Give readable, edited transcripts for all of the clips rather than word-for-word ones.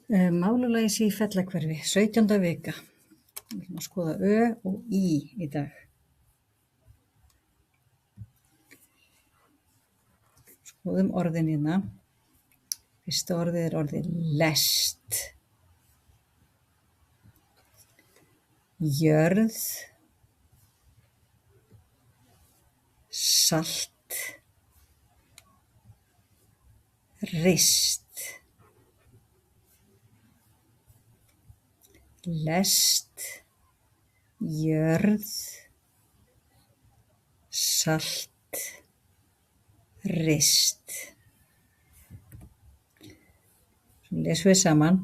Málulæsi í Fellahverfi, 17. vika. Við ætlum að skoða Ö og í dag. Skoðum orðin hérna. Fyrsta orðið er orðið lest. Jörð. Salt. Rist. Lest. Jörð. Salt. Rist. Svo lesum við saman.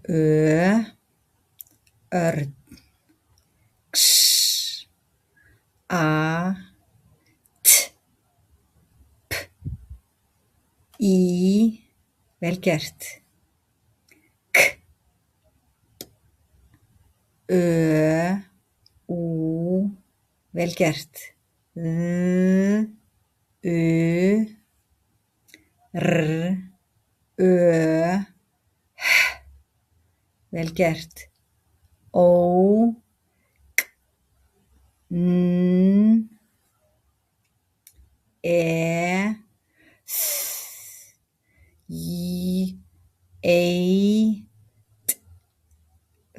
Ö, örn, x, a, t, p, í, vel gert, k, ö, ú, vel gert, u, r, ö, h, vel gert, ó, k, n, e, þ, j, ei, t,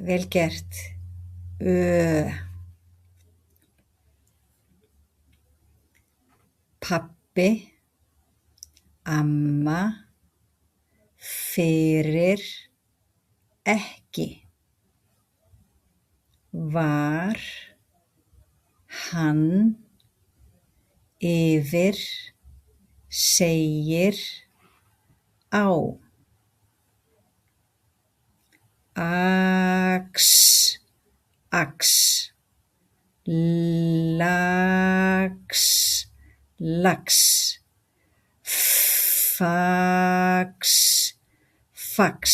vel gert, ö. Pabbi, amma, fyrir, ekki, var, hann, yfir, segir, á, ax, ax, lax, lax, fax, fax,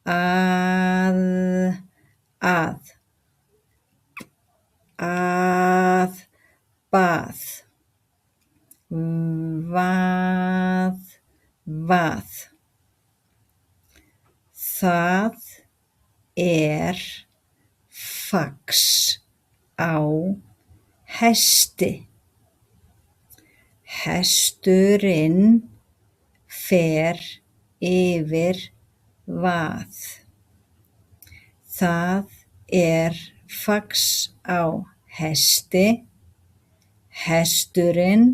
að, bað, vað, það er fax á hesti. Hesturinn fer yfir vað. Það er fax á hesti. Hesturinn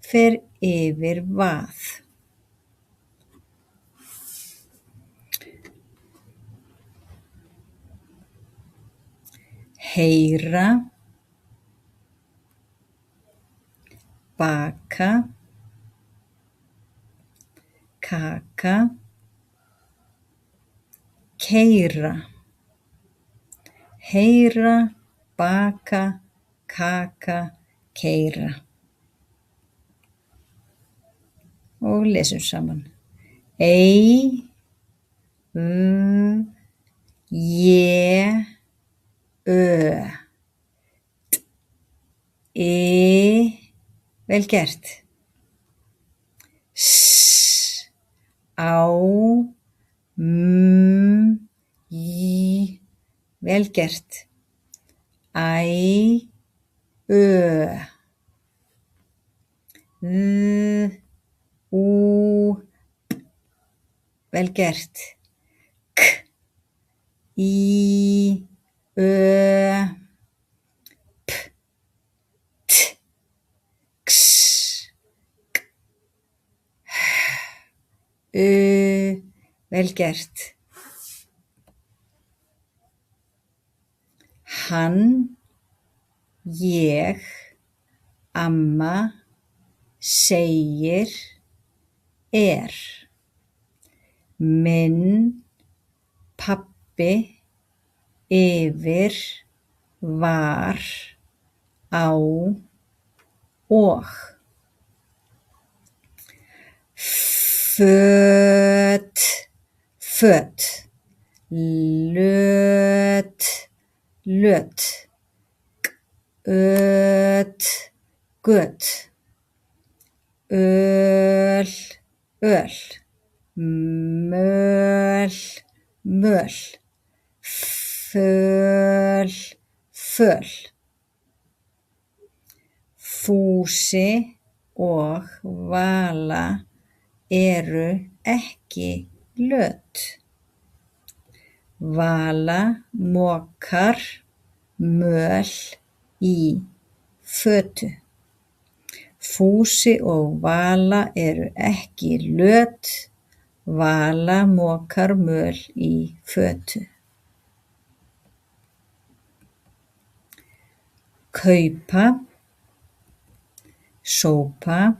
fer yfir vað. Heyra, baka, kaka, keyra. Heyra, baka, kaka, keyra. Og lesum saman. Ei, je, ö, t, vel gert, s, á, í, vel gert, æ, ö, ú, vel gert, k, í, ö, p, t, x, k, h, vel gert. Hann, ég, amma, segir, er. Minn, pabbi, yfir, var, á, og. Föt, föt, löt, löt, öt, göt, öl, öl, möl, möl, föl, föl. Fúsi og Vala eru ekki löt. Vala mokar möl í fötu. Fúsi og Vala eru ekki löt. Vala mokar möl í fötu. Kaupa, sópa,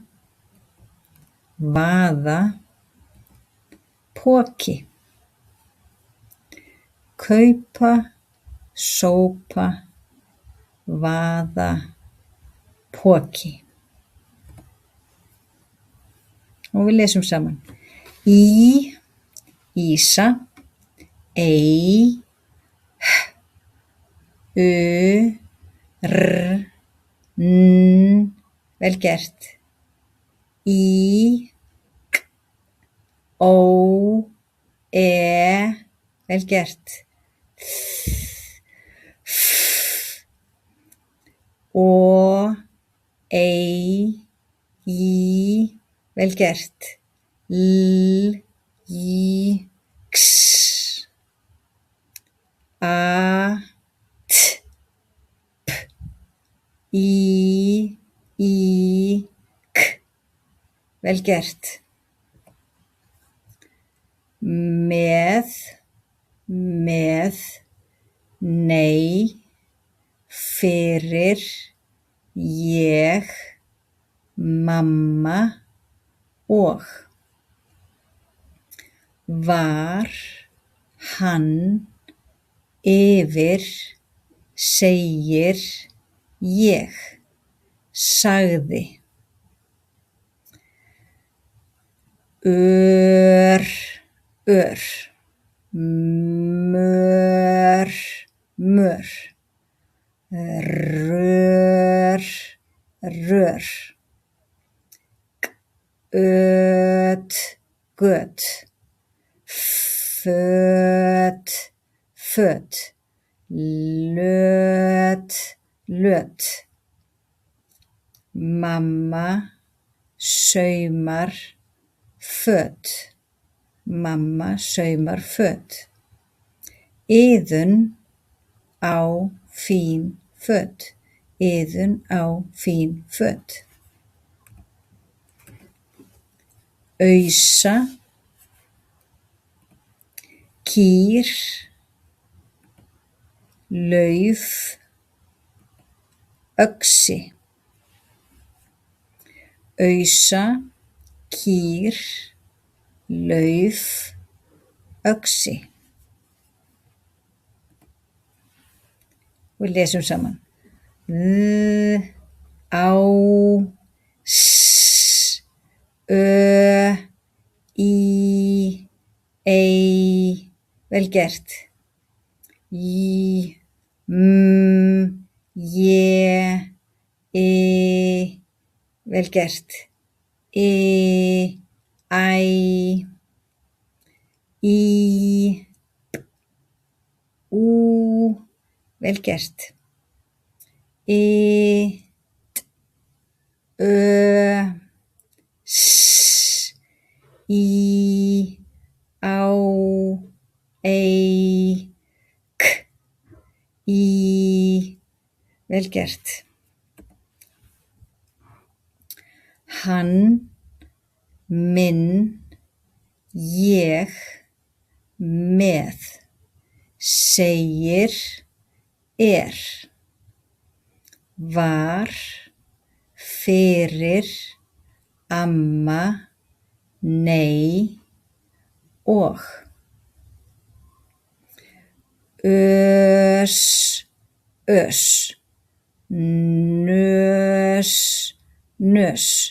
vaða, poki. Kaupa, sópa, vaða, poki. Og við lesum saman. Í, Ísa, ei, vel gert. Í, ó, vel gert. Ó, ei, vel gert. A, vel gert. Með, nei, fyrir, ég, mamma og. Var, hann, yfir, segir, ég, sagði. Ör, mör, rör, göt, föt, löt. Mamma saumar föt. Mamma saumar föt. Iðunn á fín föt. Iðunn á fín föt. Ausa, kýr, lauf, öxi. Ausa, kýr, lauf, öxi. Og lesum saman. Á, í, ei, vel gert. Ég, vel gert. Æ, í, vel gert. Í, á, ei, í, vel gert. Hann, minn, ég, með, segir, var, fyrir, amma, nei og. Nös,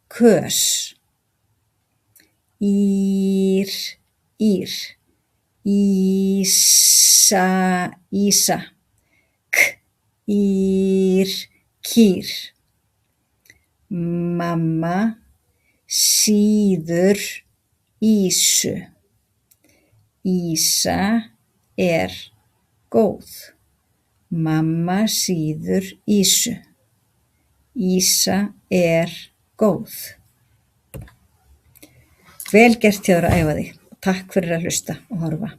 kös. Ír, Ísa, kýr. Mamma, sýður ýsu. Ýsa er góð. Mamma sýður ýsu. Ýsa er góð. Vel gert hjá þér að æfa þig. Takk fyrir að hlusta og horfa.